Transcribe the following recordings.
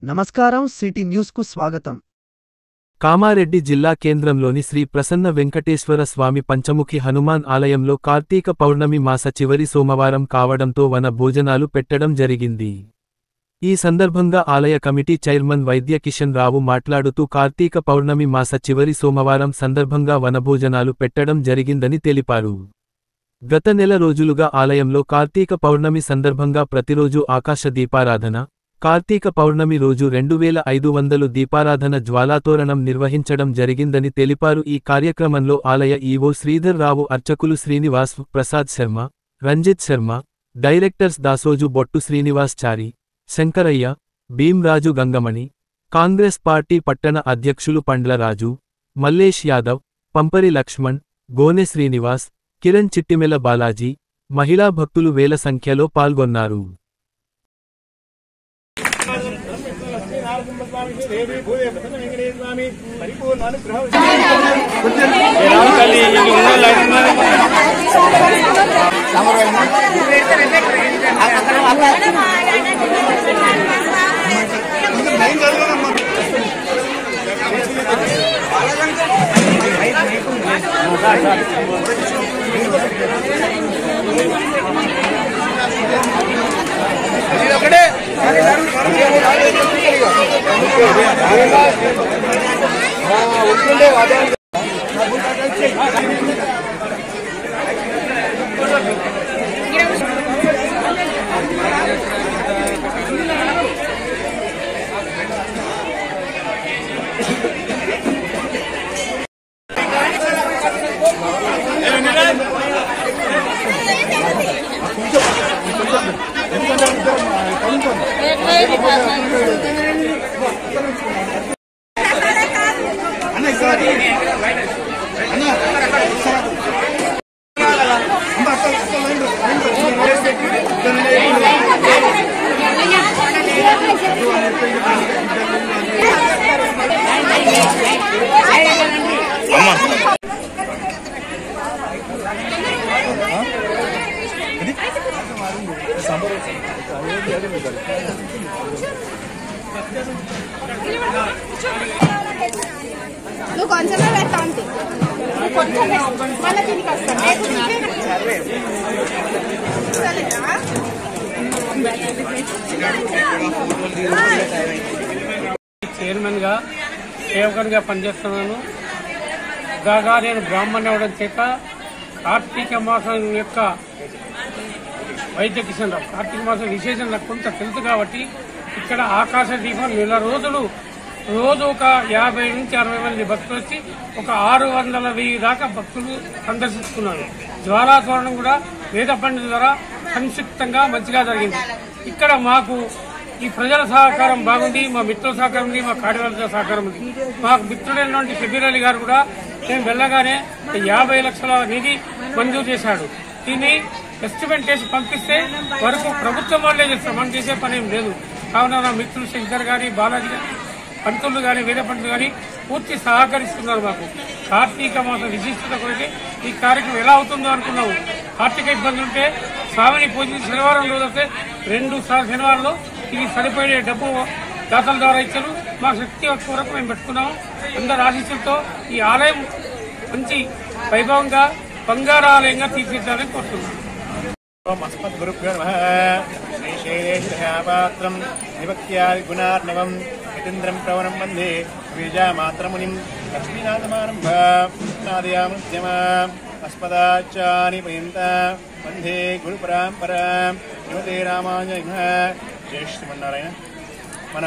నమస్కారం city news కు స్వాగతం. కామారెడ్డి జిల్లా కేంద్రంలోని శ్రీ ప్రసన్న వెంకటేశ్వర స్వామి పంచముఖి హనుమాన్ ఆలయంలో కార్తీక పౌర్ణమి మాస చివరి సోమవారం కావడంతో వన భోజనాలు పెట్టడం జరిగింది. ఈ సందర్భంగా ఆలయ కమిటీ చైర్మన్ వైద్య కిషన్ రావు మాట్లాడుతూ కార్తీక పౌర్ణమి మాస చివరి సోమవారం సందర్భంగా వనభోజనాలు పెట్టడం జరిగిందని తెలిపారు. గత నెల రోజులుగా ఆలయంలో కార్తీక పౌర్ణమి సందర్భంగా ప్రతిరోజు ఆకాశ దీపారాధన, కార్తీక పౌర్ణమి రోజు 2500 దీపారాధన జ్వాలాతోరణం నిర్వహించడం జరిగిందని తెలిపారు. ఈ కార్యక్రమంలో ఆలయ ఈవో శ్రీధర్ రావు, అర్చకులు శ్రీనివాస్ ప్రసాద్ శర్మ, రంజిత్ శర్మ, డైరెక్టర్స్ దాసోజు బొట్టు శ్రీనివాస్ చారి, శంకరయ్య, భీమ్రాజు గంగమణి, కాంగ్రెస్ పార్టీ పట్టణ అధ్యక్షులు పండ్ల రాజు, మల్లేష్ యాదవ్, పంపరి లక్ష్మణ్, గోనె శ్రీనివాస్, కిరణ్ చిట్టిమెల బాలాజీ, మహిళా భక్తులు వేల సంఖ్యలో పాల్గొన్నారు. నువ్వు కొంచెమే పెట్టాంటి కొంచెం మళ్ళీ దీనికి వస్తాను చైర్మన్ గా సేవకునిగా పనిచేస్తున్నాను. కాగా నేను బ్రాహ్మణ్ అవడం చేత కార్తీక మాసం యొక్క వైద్య కిషన్ రావు కార్తీక మాసం విశేషం నాకు కొంత తెలుసు కాబట్టి ఇక్కడ ఆకాశ దీపం నెల రోజులు రోజు ఒక 50 నుంచి 60 మంది భక్తులు వచ్చి ఒక 600,000 దాకా భక్తులు సందర్శించుకున్నారు. జ్వాలాతోరణం కూడా వేద పండితుల ద్వారా సంక్షిప్తంగా మంచిగా జరిగింది. ఇక్కడ మాకు ఈ ప్రజల సహకారం బాగుంది, మా మిత్రుల సహకారం ఉంది, మా కార్యవర్గ సహకారం ఉంది. మాకు మిత్రుడైనటువంటి షబీర్ అలీ గారు కూడా మేము వెళ్ళగానే 50 లక్షల నిధి మంజూరు చేశాడు. దీన్ని ఎస్టిమేట్ చేసి పంపిస్తే వరకు ప్రభుత్వం వాళ్ళే చేస్తారు, మనం చేసే పని ఏం లేదు. కావున నా మిత్రులు శంకర్ గాని, బాలాజీ గాని, పంతులు గాని, వేద పంతులు గాని పూర్తి సహకరిస్తున్నారు. మాకు కార్తీక మాసం విశిష్టత కొరకే ఈ కార్యక్రమం ఎలా అవుతుందో అనుకున్నాము. ఆర్థిక ఇబ్బందులు ఉంటే స్వామిని పూజించి శనివారం రోజు వస్తే 2 శనివారంలో ఇది సరిపోయే డబ్బు దాతల ద్వారా ఇచ్చారు. మా శక్తి వరకు మేము పెట్టుకున్నాము. అందరి ఆశీస్సులతో ఈ ఆలయం మంచి వైభవంగా బంగారు ఆలయంగా తీర్చిదిద్దాలని కోరుతున్నాను. శ్రీశైలేశపాత్రం విభక్త్యాది గుణార్ణవం యతీంద్రం ప్రవణం వందే బీజామాత్రమునిం లక్ష్మీనాథమారంభాదయాముద్యమ అస్మదాచాని పర్యంత వందే గురు పరంపరాం యువతే రామానుజ. జై శ్రీమన్నారాయణ. మన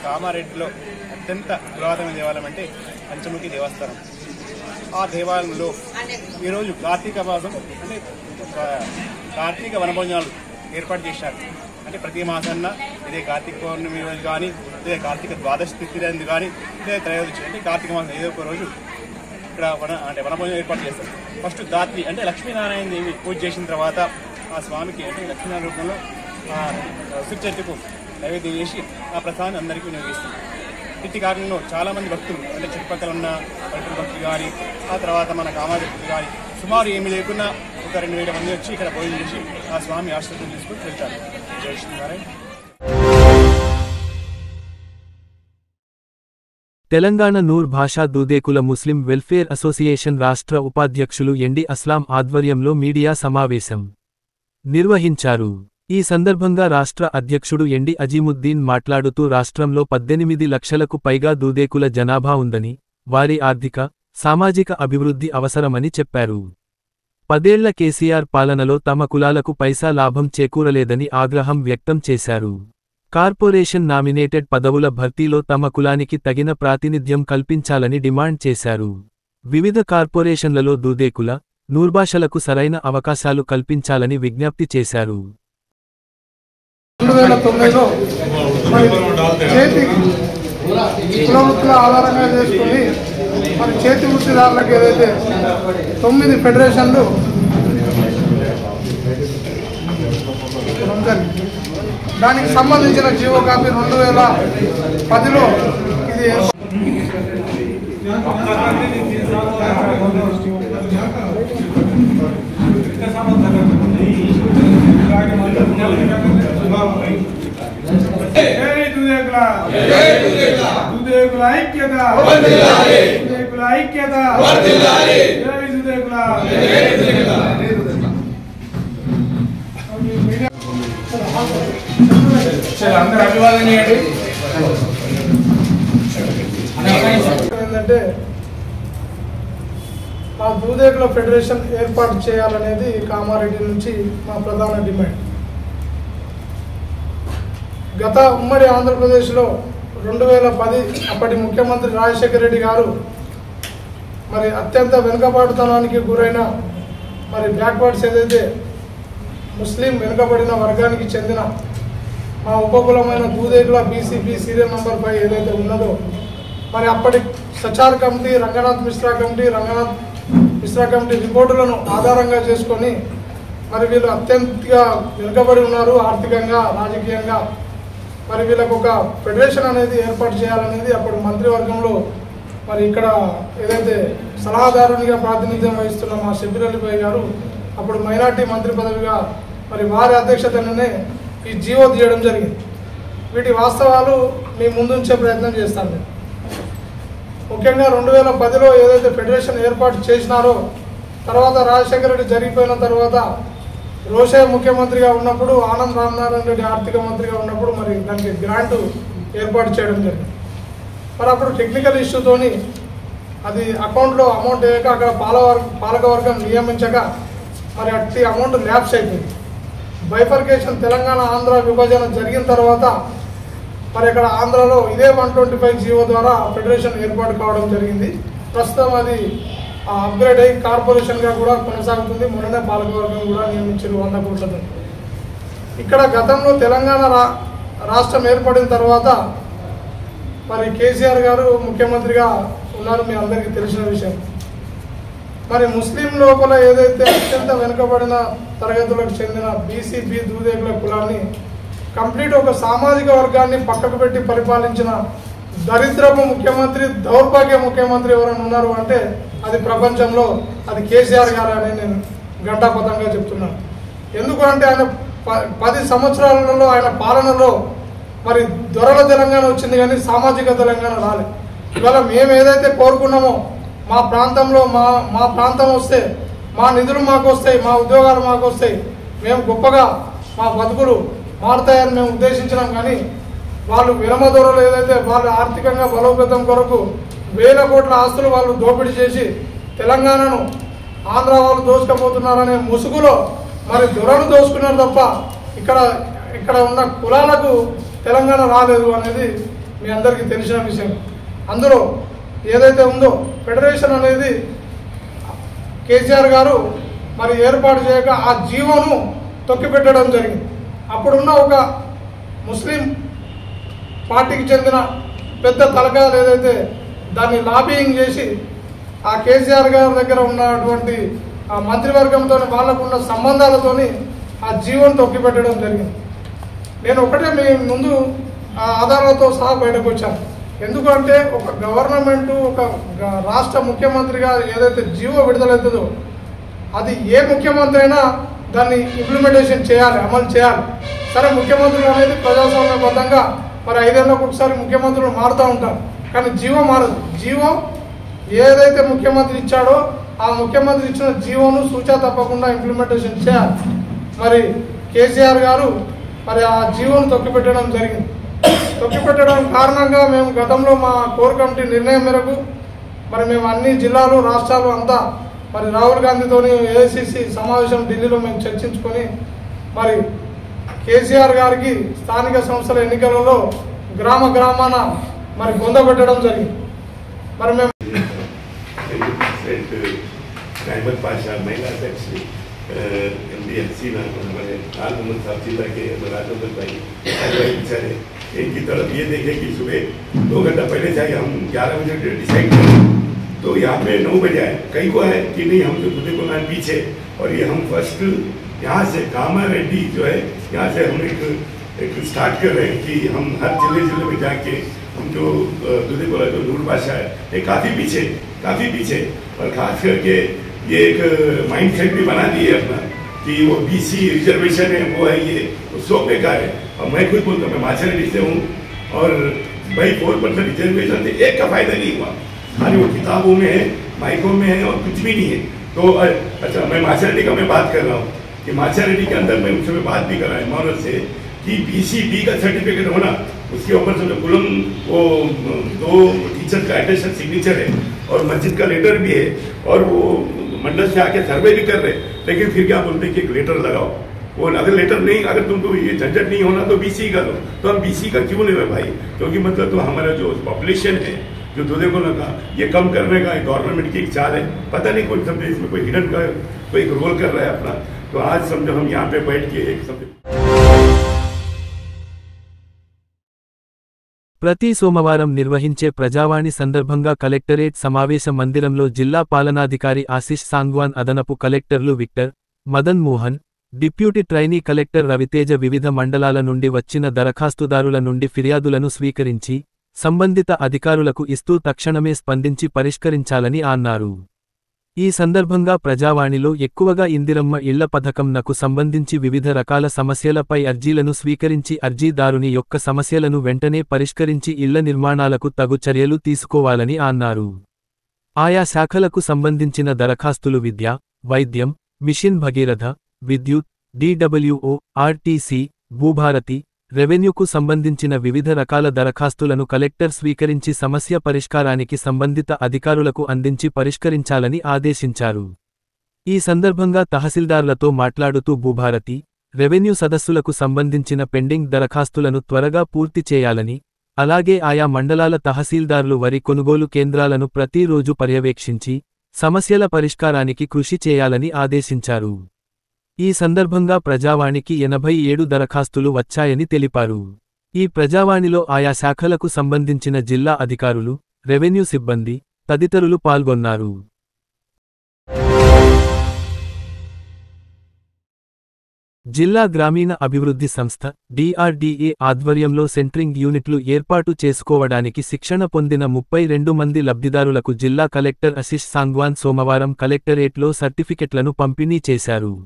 కామారెడ్డిలో అత్యంత పురాతన దేవాలయం అంటే పంచముఖి దేవస్థానం. ఆ దేవాలయంలో ఈరోజు కార్తీక మాసం అంటే కార్తీక వనభోజనాలు ఏర్పాటు చేశారు. అంటే ప్రతి మాసాన్న ఇదే కార్తీక పౌర్ణమి రోజు కానీ, ఇదే కార్తీక ద్వాదశి తిథి రోజు కానీ, ఇదే త్రయోదశి అంటే కార్తీక మాసం ఏదో ఒక రోజు ఇక్కడ వనభోజనం ఏర్పాటు చేస్తారు. ఫస్ట్ దాత్రి అంటే లక్ష్మీనారాయణ దేవి పూజ చేసిన తర్వాత ఆ స్వామికి అంటే లక్ష్మీనారాయణ రూపంలో ఉసిరి చెట్టుకు నైవేద్యం చేసి ఆ ప్రసాదాన్ని అందరికీ వినియోగిస్తారు. ఇట్టి కార్యంలో చాలా మంది భక్తులు అంటే చుట్టుపక్కల ఉన్న పల్లెటూరు భక్తులు కానీ, ఆ తర్వాత మన కామారెడ్డి కానీ సుమారు ఏమి లేకున్నా ఒక 2,000 మంది వచ్చి ఇక్కడ భోజనం చేసి ఆ స్వామి ఆశీర్వాదం తీసుకుని వెళ్తారు. జై శ్రీనారాయణ. తెలంగాణ నూర్ భాషా దూదేకుల ముస్లిం వెల్ఫేర్ అసోసియేషన్ రాష్ట్ర ఉపాధ్యక్షులు ఎండి అస్లాం ఆధ్వర్యంలో మీడియా సమావేశం నిర్వహించారు. ఈ సందర్భంగా రాష్ట్ర అధ్యక్షుడు ఎండి అజీముద్దీన్ మాట్లాడుతూ రాష్ట్రంలో 18 లక్షలకు పైగా దూదేకుల జనాభా ఉందని, వారి ఆర్థిక, సామాజిక అభివృద్ధి అవసరమని చెప్పారు. 10 ఏళ్ల కేసీఆర్ పాలనలో తమ కులాలకు పైసా లాభం చేకూరలేదని ఆగ్రహం వ్యక్తం చేశారు. కార్పొరేషన్ నామినేటెడ్ పదవుల భర్తీలో తమ కులానికి తగిన ప్రాతినిధ్యం కల్పించాలని డిమాండ్ చేశారు. వివిధ కార్పొరేషన్లలో దూదేకుల, నూర్భాషలకు సరైన అవకాశాలు కల్పించాలని విజ్ఞప్తి చేశారు. 2009లో చేతి కులవృత్తుల ఆధారంగా చేసుకుని మరి చేతి వృత్తిదారులకు ఏదైతే 9 ఫెడరేషన్లు దానికి సంబంధించిన జీవో కాపీ 2010లో ఇది అందరూ అభివాదం చేయండి. ఏంటంటే ఆ దూదేకుల ఫెడరేషన్ ఏర్పాటు చేయాలనేది కామారెడ్డి నుంచి మా ప్రధాన డిమాండ్. గత ఉమ్మడి ఆంధ్రప్రదేశ్లో 2010 అప్పటి ముఖ్యమంత్రి రాజశేఖర రెడ్డి గారు మరి అత్యంత వెనుకబాటుతనానికి గురైన మరి బ్యాక్వర్డ్స్ ఏదైతే ముస్లిం వెనుకబడిన వర్గానికి చెందిన మా ఉపకులమైన దూదేకుల బీసీపీ సీరియల్ నంబర్ 5 ఏదైతే ఉన్నదో మరి అప్పటి సచార్ కమిటీ, రంగనాథ్ మిశ్రా కమిటీ రిపోర్టులను ఆధారంగా చేసుకొని మరి వీళ్ళు అత్యంతగా వెనుకబడి ఉన్నారు ఆర్థికంగా, రాజకీయంగా. మరి వీళ్ళకు ఒక ఫెడరేషన్ అనేది ఏర్పాటు చేయాలనేది అప్పుడు మంత్రివర్గంలో మరి ఇక్కడ ఏదైతే సలహాదారునిగా ప్రాతినిధ్యం వహిస్తున్న మా షబ్బీర్ అలీభాయ్ గారు అప్పుడు మైనార్టీ మంత్రి పదవిగా మరి వారి అధ్యక్షతలోనే ఈ జీవో తీయడం జరిగింది. వీటి వాస్తవాలు మీ ముందుంచే ప్రయత్నం చేస్తాను. నేను ముఖ్యంగా 2010లో ఏదైతే ఫెడరేషన్ ఏర్పాటు చేసినారో తర్వాత రాజశేఖర రెడ్డి జరిగిపోయిన తర్వాత రోషయ్య ముఖ్యమంత్రిగా ఉన్నప్పుడు, ఆనంద్ రామనారాయణ రెడ్డి ఆర్థిక మంత్రిగా ఉన్నప్పుడు మరి దానికి గ్రాంట్ ఏర్పాటు చేయడం జరిగింది. మరి అప్పుడు టెక్నికల్ ఇష్యూతోని అది అకౌంట్లో అమౌంట్ వేయక అక్కడ పాలకవర్గం నియమించక మరి అట్టి అమౌంట్ ల్యాప్స్ అయిపోయింది. బైఫర్కేషన్ తెలంగాణ ఆంధ్ర విభజన జరిగిన తర్వాత మరి ఇక్కడ ఆంధ్రలో ఇదే 125 జీవో ద్వారా ఫెడరేషన్ ఏర్పాటు కావడం జరిగింది. ప్రస్తుతం అది అప్గ్రేడ్ అయ్యి కార్పొరేషన్గా కూడా కొనసాగుతుంది. మొన్ననే పాలకవర్గం కూడా నియమించారు 100 కోట్లతో. ఇక్కడ గతంలో తెలంగాణ రాష్ట్రం ఏర్పడిన తర్వాత మరి కేసీఆర్ గారు ముఖ్యమంత్రిగా ఉన్నారు, మీ అందరికీ తెలిసిన విషయం. మరి ముస్లిం లోపల ఏదైతే అత్యంత వెనుకబడిన తరగతులకు చెందిన బీసీపీ దూదేకుల కులాన్ని కంప్లీట్ ఒక సామాజిక వర్గాన్ని పక్కకు పెట్టి పరిపాలించిన దరిద్రపు ముఖ్యమంత్రి, దౌర్భాగ్య ముఖ్యమంత్రి ఎవరైనా ఉన్నారు అంటే అది ప్రపంచంలో అది కేసీఆర్ గారు అని నేను ఘంటాపథంగా చెప్తున్నాను. ఎందుకంటే ఆయన 10 సంవత్సరాలలో ఆయన పాలనలో మరి దొరల తెలంగాణ వచ్చింది కానీ సామాజిక తెలంగాణ రాలేదు. ఇవాళ మేము ఏదైతే కోరుకున్నామో మా ప్రాంతంలో మా ప్రాంతం వస్తే మా నిధులు మాకు వస్తాయి, మా ఉద్యోగాలు మాకు వస్తాయి, మేము గొప్పగా మా బతుకులు మారుతాయని మేము ఉద్దేశించినాం. కానీ వాళ్ళు విరమ దొరలు ఏదైతే వాళ్ళు ఆర్థికంగా బలోపేతం కొరకు 1000 కోట్ల ఆస్తులు వాళ్ళు దోపిడీ చేసి తెలంగాణను ఆంధ్ర వాళ్ళు దోచుకపోతున్నారనే ముసుగులో మరి దొరలు దోచుకున్నారు తప్ప ఇక్కడ ఉన్న కులాలకు తెలంగాణ రాలేదు అనేది మీ అందరికీ తెలిసిన విషయం. అందులో ఏదైతే ఉందో ఫెడరేషన్ అనేది కేసీఆర్ గారు మరి ఏర్పాటు చేయక ఆ జీవోను తొక్కిపెట్టడం జరిగింది. అప్పుడున్న ఒక ముస్లిం పార్టీకి చెందిన పెద్ద తలకాయలు ఏదైతే దాన్ని లాబియింగ్ చేసి ఆ కేసీఆర్ గారి దగ్గర ఉన్నటువంటి ఆ మంత్రివర్గంతో వాళ్ళకున్న సంబంధాలతోని ఆ జీవోను తొక్కిపెట్టడం జరిగింది. నేను ఒకటే మీ ముందు ఆ ఆధారాలతో సహా బయటకు వచ్చాను. ఎందుకంటే ఒక గవర్నమెంట్ ఒక రాష్ట్ర ముఖ్యమంత్రిగా ఏదైతే జీవో విడుదలవుతుందో అది ఏ ముఖ్యమంత్రి అయినా దాన్ని ఇంప్లిమెంటేషన్ చేయాలి, అమలు చేయాలి. సరే ముఖ్యమంత్రులు అనేది ప్రజాస్వామ్యబద్ధంగా మరి 5 ఏళ్ళకు ఒకసారి ముఖ్యమంత్రులు మారుతూ ఉంటారు. కానీ జీవో మారదు. జీవో ఏదైతే ముఖ్యమంత్రి ఇచ్చాడో ఆ ముఖ్యమంత్రి ఇచ్చిన జీవోను సూచన తప్పకుండా ఇంప్లిమెంటేషన్ చేయాలి. మరి కేసీఆర్ గారు మరి ఆ జీవోను తొక్కిపెట్టడం జరిగింది. తొక్కిపెట్టడం కారణంగా మేము గతంలో మా కోర్ కమిటీ నిర్ణయం మేరకు మరి మేము అన్ని జిల్లాలు రాష్ట్రాలు అంతా మరి రాహుల్ గాంధీతోని ఏఐసిసి సమావేశం ఢిల్లీలో మేము చర్చించుకొని మరి కేసీఆర్ గారికి స్థానిక సంస్థల ఎన్నికలలో గ్రామాన మరి పొందబెట్టడం జరిగింది. మరి మేము रहमत पाशा महिला अध्यक्ष MDLC हमारे लाल मोहम्मद साहब जिला के राजेंद्र भाई बेचारे इनकी तरफ ये देखे कि सुबह 2 घंटा पहले चाहिए, हम 11 बजे डिसाइड करें तो यहाँ पे 9 बजे आए. कई को है कि नहीं हम तो खुदे को ना पीछे, और ये हम फर्स्ट यहाँ से कामा रेड्डी जो है यहाँ से हम एक स्टार्ट कर रहे हैं कि हम हर जिले में जाके हम जो दुधेकोला जो नूर भाषा है ये काफ़ी पीछे और खास करके ये एक माइंड सेट भी बना दिए अपना कि वो BC रिजर्वेशन है वो है, ये सो बेकार है. और मैं खुद बोलता हूँ, मैं माछारेड्डी से हूँ और भाई 4% रिजर्वेशन से एक का फायदा नहीं हुआ. खाली वो किताबों में है, माइकों में है और कुछ भी नहीं है. तो अच्छा मैं माछारेड्डी का मैं बात कर रहा हूँ कि माछारेड्डी के अंदर मैं उनसे बात भी कर रहा है मौरत से कि BCB का सर्टिफिकेट होना, उसके ऊपर से कुलम वो 2 टीचर का अटेस्टेड सिग्नेचर है और मस्जिद का लेटर भी है और वो मंडल से आके सर्वे भी कर रहे, लेकिन फिर क्या बोलते हैं कि एक लेटर लगाओ. वो अगर लेटर नहीं, अगर तुमको ये झंझट नहीं होना तो BC का लो. तो हम BC का क्यों ले रहे भाई? क्योंकि मतलब तो हमारा जो पॉपुलेशन है जो दूधे को लगा ये कम करने का गवर्नमेंट की एक चाल है. पता नहीं कोई समझे इसमें कोई हिडन का कोई रोल कर रहा है अपना. तो आज समझो हम यहाँ पे बैठ के एक समझे ప్రతి సోమవారం నిర్వహించే ప్రజావాణి సందర్భంగా కలెక్టరేట్ సమావేశ మందిరంలో జిల్లా పాలనాధికారి ఆశిష్ సాంగ్వాన్, అదనపు కలెక్టర్లు Victor, Madan Mohan, deputy trainee collector Raviteja వివిధ మండలాల నుండి వచ్చిన దరఖాస్తుదారుల నుండి ఫిర్యాదులను స్వీకరించి సంబంధిత అధికారులకు ఇస్తూ తక్షణమే స్పందించి పరిష్కరించాలని అన్నారు. ఈ సందర్భంగా ప్రజావాణిలో ఎక్కువగా ఇందిరమ్మ ఇళ్ల పథకంనకు సంబంధించి వివిధ రకాల సమస్యలపై అర్జీలను స్వీకరించి అర్జీదారుని యొక్క సమస్యలను వెంటనే పరిష్కరించి ఇళ్ల నిర్మాణాలకు తగు చర్యలు తీసుకోవాలని అన్నారు. ఆయా శాఖలకు సంబంధించిన దరఖాస్తులు విద్య, వైద్యం, మిషన్ భగీరథ, విద్యుత్, DWO, RTC, భూభారతి, రెవెన్యూకు సంబంధించిన వివిధ రకాల దరఖాస్తులను కలెక్టర్ స్వీకరించి సమస్య పరిష్కారానికి సంబంధిత అధికారులకు అందించి పరిష్కరించాలని ఆదేశించారు. ఈ సందర్భంగా తహసీల్దార్లతో మాట్లాడుతూ భూభారతి, రెవెన్యూ సదస్సులకు సంబంధించిన పెండింగ్ దరఖాస్తులను త్వరగా పూర్తి చేయాలని, అలాగే ఆయా మండలాల తహసీల్దార్లు వరి కొనుగోలు కేంద్రాలను ప్రతిరోజు పర్యవేక్షించి సమస్యల పరిష్కారానికి కృషి చేయాలని ఆదేశించారు. ఈ సందర్భంగా ప్రజావాణికి 87 దరఖాస్తులు వచ్చాయని తెలిపారు. ఈ ప్రజావాణిలో ఆయా శాఖలకు సంబంధించిన జిల్లా అధికారులు, రెవెన్యూ సిబ్బంది తదితరులు పాల్గొన్నారు. జిల్లా గ్రామీణ అభివృద్ధి సంస్థ DRDA ఆధ్వర్యంలో సెంట్రింగ్ యూనిట్లు ఏర్పాటు చేసుకోవడానికి శిక్షణ పొందిన 32 మంది లబ్ధిదారులకు జిల్లా కలెక్టర్ ఆశిష్ సాంగ్వాన్ సోమవారం కలెక్టరేట్లో సర్టిఫికెట్లను పంపిణీ చేశారు.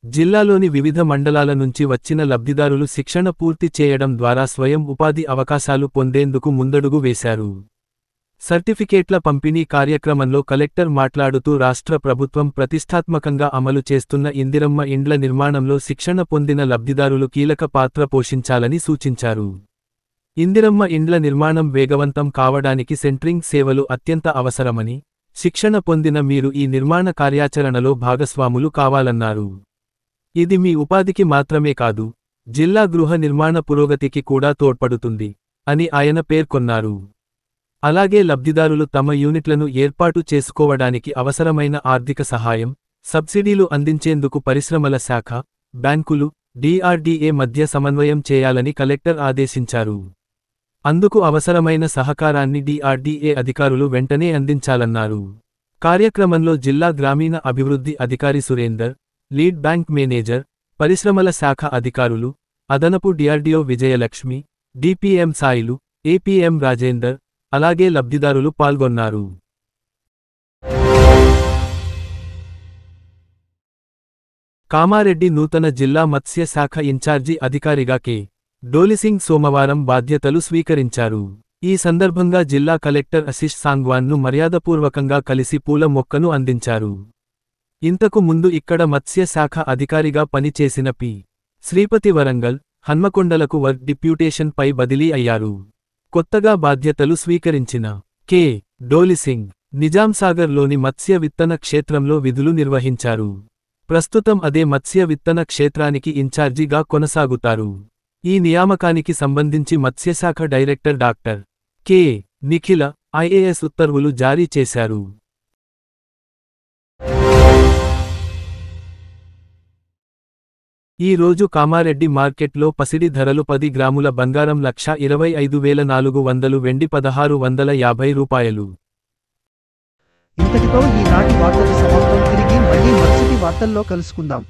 జిల్లాలోని వివిధ మండలాల నుంచి వచ్చిన లబ్ధిదారులు శిక్షణ పూర్తి చేయడం ద్వారా స్వయం ఉపాధి అవకాశాలు పొందేందుకు ముందడుగు వేశారు. సర్టిఫికేట్ల పంపిణీ కార్యక్రమంలో కలెక్టర్ మాట్లాడుతూ రాష్ట్ర ప్రభుత్వం ప్రతిష్టాత్మకంగా అమలు చేస్తున్న ఇందిరమ్మ ఇండ్ల నిర్మాణంలో శిక్షణ పొందిన లబ్ధిదారులు కీలక పాత్ర పోషించాలని సూచించారు. ఇందిరమ్మ ఇండ్ల నిర్మాణం వేగవంతం కావడానికి సెంట్రింగ్ సేవలు అత్యంత అవసరమని, శిక్షణ పొందిన మీరు ఈ నిర్మాణ కార్యాచరణలో భాగస్వాములు కావాలన్నారు. ఇది మీ ఉపాధికి మాత్రమే కాదు, జిల్లా గృహ నిర్మాణ పురోగతికి కూడా తోడ్పడుతుంది అని ఆయన పేర్కొన్నారు. అలాగే లబ్ధిదారులు తమ యూనిట్లను ఏర్పాటు చేసుకోవడానికి అవసరమైన ఆర్థిక సహాయం, సబ్సిడీలు అందించేందుకు పరిశ్రమల శాఖ, బ్యాంకులు, DRDA మధ్య సమన్వయం చేయాలని కలెక్టర్ ఆదేశించారు. అందుకు అవసరమైన సహకారాన్ని DRDA అధికారులు వెంటనే అందించాలన్నారు. కార్యక్రమంలో జిల్లా గ్రామీణ అభివృద్ధి అధికారి సురేందర్, లీడ్ బ్యాంక్ మేనేజర్, పరిశ్రమల శాఖ అధికారులు, అదనపు DRDO Vijayalakshmi, DPM Sailu, APM Rajender, అలాగే లబ్ధిదారులు పాల్గొన్నారు. కామారెడ్డి నూతన జిల్లా మత్స్య శాఖ ఇన్ఛార్జి అధికారిగా కె. డోలిసింగ్ సోమవారం బాధ్యతలు స్వీకరించారు. ఈ సందర్భంగా జిల్లా కలెక్టర్ ఆశిష్ సాంగ్వాన్ను మర్యాదపూర్వకంగా కలిసి పూల మొక్కను అందించారు. ఇంతకు ముందు ఇక్కడ మత్స్య శాఖ అధికారిగా పనిచేసిన పి. శ్రీపతి వరంగల్, హన్మకొండలకు వర్క్ డిప్యూటేషన్ పై బదిలీ అయ్యారు. కొత్తగా బాధ్యతలు స్వీకరించిన కె. డోలిసింగ్ నిజాంసాగర్లోని మత్స్య విత్తన క్షేత్రంలో విధులు నిర్వహించారు. ప్రస్తుతం అదే మత్స్య విత్తన క్షేత్రానికి ఇన్ఛార్జిగా కొనసాగుతారు. ఈ నియామకానికి సంబంధించి మత్స్యశాఖ director doctor K. Nikhila IAS ఉత్తర్వులు జారీ చేశారు. ఈ రోజు కామారెడ్డి మార్కెట్లో పసిడి ధరలు 10 గ్రాముల బంగారం 1,25,400, వెండి 1,650 రూపాయలు. ఇంతటితో ఈనాటి వార్తలు సమాప్తం. తిరిగి మళ్ళీ మరుసటి వార్తల్లో కలుసుకుందాం.